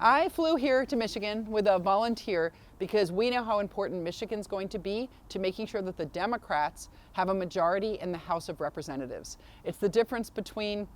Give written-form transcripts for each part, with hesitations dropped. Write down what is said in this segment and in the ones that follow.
I flew here to Michigan with a volunteer because we know how important Michigan's going to be to making sure that the Democrats have a majority in the House of Representatives. It's the difference between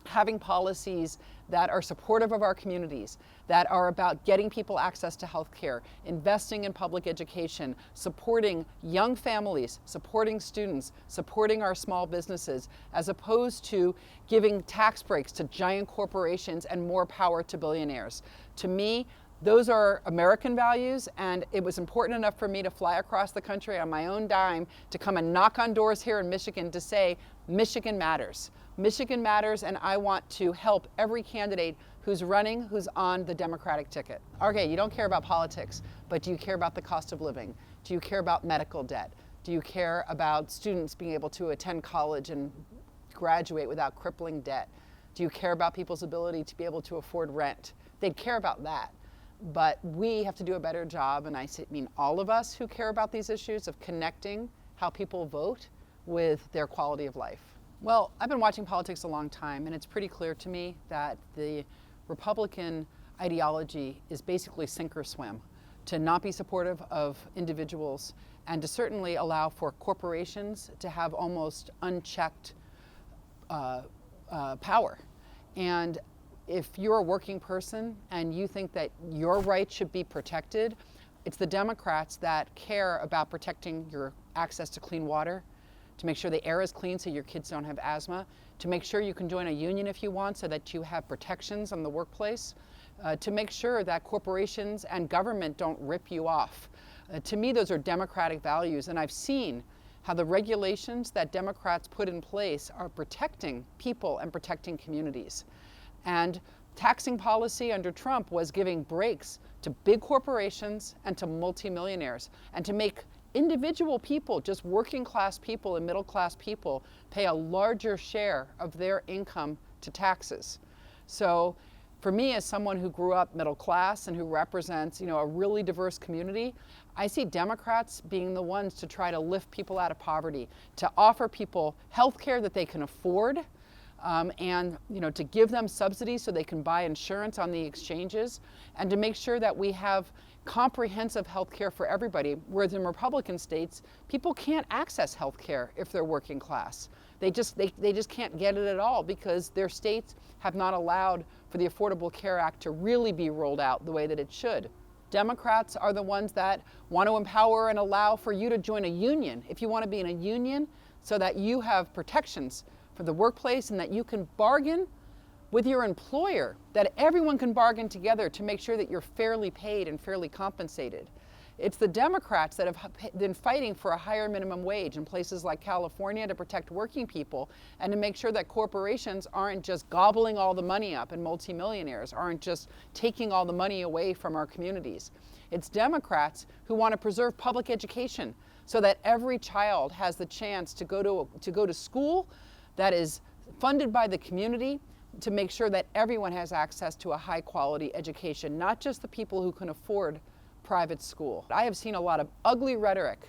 having policies that are supportive of our communities, that are about getting people access to health care, investing in public education, supporting young families, supporting students, supporting our small businesses, as opposed to giving tax breaks to giant corporations and more power to billionaires. To me, those are American values, and it was important enough for me to fly across the country on my own dime to come and knock on doors here in Michigan to say, Michigan matters. Michigan matters, and I want to help every candidate who's running, who's on the Democratic ticket. Okay, you don't care about politics, but do you care about the cost of living? Do you care about medical debt? Do you care about students being able to attend college and graduate without crippling debt? Do you care about people's ability to be able to afford rent? They'd care about that. But we have to do a better job, and I mean all of us who care about these issues, of connecting how people vote with their quality of life. Well, I've been watching politics a long time, and it's pretty clear to me that the Republican ideology is basically sink or swim, to not be supportive of individuals and to certainly allow for corporations to have almost unchecked power. And if you're a working person and you think that your rights should be protected, it's the Democrats that care about protecting your access to clean water, to make sure the air is clean so your kids don't have asthma, to make sure you can join a union if you want so that you have protections on the workplace, to make sure that corporations and government don't rip you off. To me, those are democratic values, and I've seen how the regulations that Democrats put in place are protecting people and protecting communities. And taxing policy under Trump was giving breaks to big corporations and to multimillionaires, and to make individual people, just working class people and middle class people, pay a larger share of their income to taxes. So for me, as someone who grew up middle class and who represents, a really diverse community, I see Democrats being the ones to try to lift people out of poverty, to offer people health care that they can afford, and to give them subsidies so they can buy insurance on the exchanges, and to make sure that we have comprehensive health care for everybody, whereas in Republican states, people can't access health care if they're working class. They just can't get it at all because their states have not allowed for the Affordable Care Act to really be rolled out the way that it should. Democrats are the ones that want to empower and allow for you to join a union if you want to be in a union, so that you have protections for the workplace and that you can bargain with your employer, that everyone can bargain together to make sure that you're fairly paid and fairly compensated. It's the Democrats that have been fighting for a higher minimum wage in places like California to protect working people and to make sure that corporations aren't just gobbling all the money up and multimillionaires aren't just taking all the money away from our communities. It's Democrats who want to preserve public education so that every child has the chance to go to school that is funded by the community, to make sure that everyone has access to a high quality education, not just the people who can afford private school. I have seen a lot of ugly rhetoric,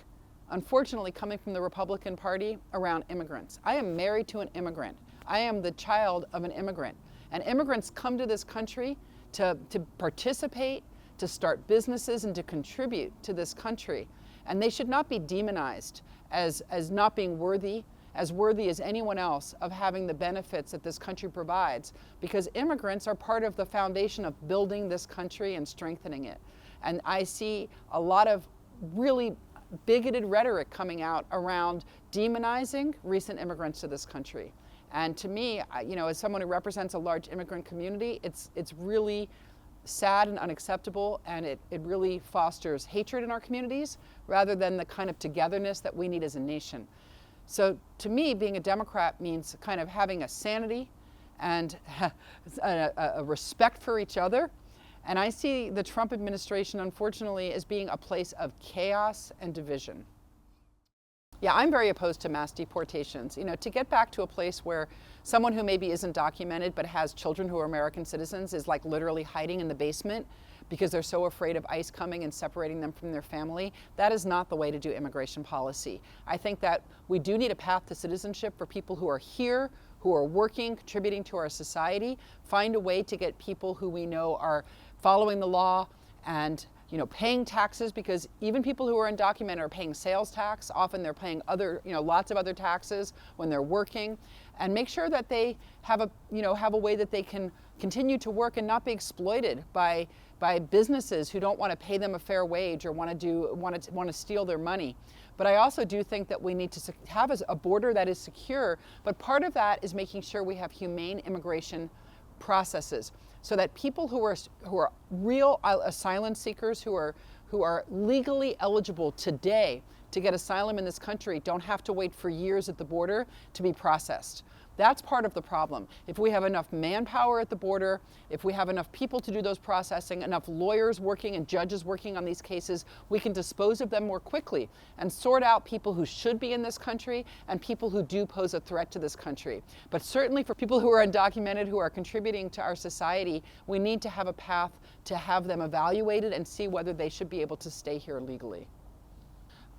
unfortunately, coming from the Republican Party around immigrants. I am married to an immigrant. I am the child of an immigrant. And immigrants come to this country to participate, to start businesses, and to contribute to this country. And they should not be demonized as not being worthy as anyone else of having the benefits that this country provides, because immigrants are part of the foundation of building this country and strengthening it. And I see a lot of really bigoted rhetoric coming out around demonizing recent immigrants to this country. And to me, as someone who represents a large immigrant community, it's really sad and unacceptable, and it really fosters hatred in our communities rather than the kind of togetherness that we need as a nation. So to me, being a Democrat means kind of having a sanity and a respect for each other. And I see the Trump administration, unfortunately, as being a place of chaos and division. Yeah, I'm very opposed to mass deportations. To get back to a place where someone who maybe isn't documented but has children who are American citizens is like literally hiding in the basement because they're so afraid of ICE coming and separating them from their family, that is not the way to do immigration policy. I think that we do need a path to citizenship for people who are here, who are working, contributing to our society. Find a way to get people who we know are following the law and paying taxes, because even people who are undocumented are paying sales tax. Often they're paying lots of other taxes when they're working, and make sure that they have a way that they can continue to work and not be exploited by businesses who don't want to pay them a fair wage or want to steal their money. But I also do think that we need to have a border that is secure. But part of that is making sure we have humane immigration processes, so that people who are real asylum seekers, who are legally eligible today to get asylum in this country, don't have to wait for years at the border to be processed. That's part of the problem. If we have enough manpower at the border, if we have enough people to do those processing, enough lawyers working and judges working on these cases, we can dispose of them more quickly and sort out people who should be in this country and people who do pose a threat to this country. But certainly for people who are undocumented, who are contributing to our society, we need to have a path to have them evaluated and see whether they should be able to stay here legally.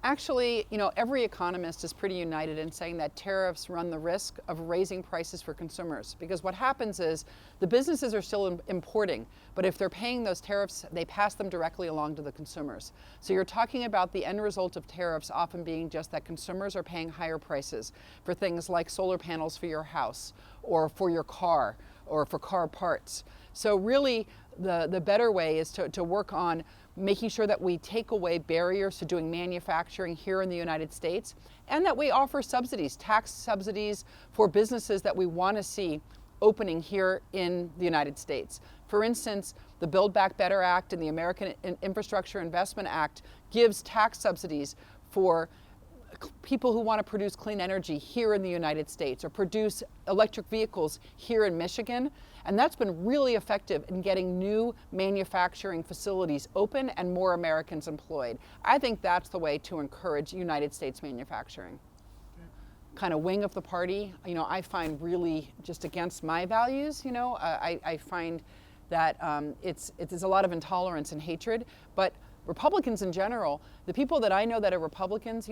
Actually, every economist is pretty united in saying that tariffs run the risk of raising prices for consumers, because what happens is the businesses are still importing, but if they're paying those tariffs, they pass them directly along to the consumers. So you're talking about the end result of tariffs often being just that consumers are paying higher prices for things like solar panels for your house or for your car or for car parts. So really, the better way is to work on making sure that we take away barriers to doing manufacturing here in the United States, and that we offer subsidies, tax subsidies for businesses that we want to see opening here in the United States. For instance, the Build Back Better Act and the American Infrastructure Investment Act gives tax subsidies for people who want to produce clean energy here in the United States or produce electric vehicles here in Michigan. And that's been really effective in getting new manufacturing facilities open and more Americans employed. I think that's the way to encourage United States manufacturing. Kind of wing of the party, I find really just against my values. I find that it's a lot of intolerance and hatred, but Republicans in general, the people that I know that are Republicans,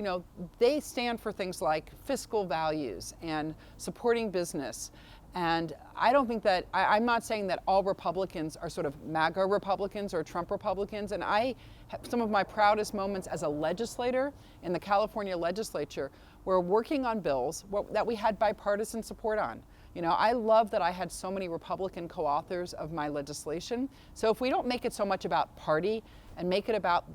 they stand for things like fiscal values and supporting business. And I don't think that, I'm not saying that all Republicans are sort of MAGA Republicans or Trump Republicans. And I have some of my proudest moments as a legislator in the California legislature were working on bills that we had bipartisan support on. I love that I had so many Republican co-authors of my legislation. So if we don't make it so much about party and make it about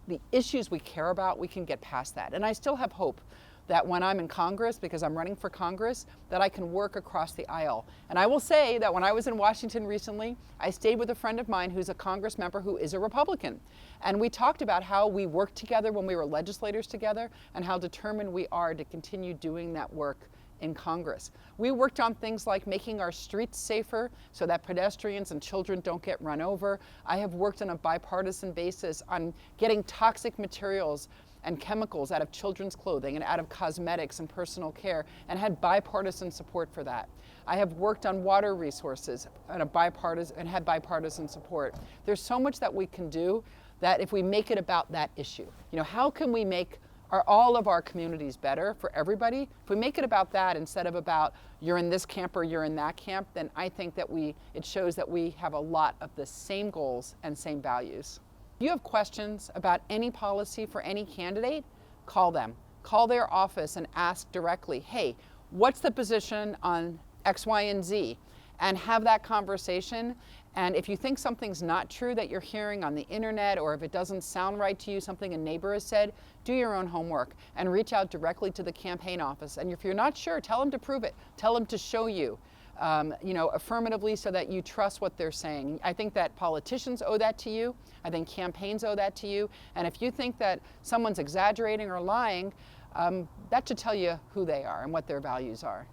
the issues we care about, we can get past that. And I still have hope that when I'm in Congress, because I'm running for Congress, that I can work across the aisle. And I will say that when I was in Washington recently, I stayed with a friend of mine who's a Congress member who is a Republican. And we talked about how we worked together when we were legislators together and how determined we are to continue doing that work in Congress. We worked on things like making our streets safer so that pedestrians and children don't get run over. I have worked on a bipartisan basis on getting toxic materials and chemicals out of children's clothing and out of cosmetics and personal care, and had bipartisan support for that. I have worked on water resources and had bipartisan support. There's so much that we can do that if we make it about that issue. How can we make all of our communities better for everybody? If we make it about that instead of about you're in this camp or you're in that camp, then I think that it shows that we have a lot of the same goals and same values. If you have questions about any policy for any candidate, call them. Call their office and ask directly, hey, what's the position on X, Y, and Z? And have that conversation. And if you think something's not true that you're hearing on the internet, or if it doesn't sound right to you, something a neighbor has said, do your own homework and reach out directly to the campaign office. And if you're not sure, tell them to prove it. Tell them to show you, affirmatively, so that you trust what they're saying. I think that politicians owe that to you. I think campaigns owe that to you. And if you think that someone's exaggerating or lying, that should tell you who they are and what their values are.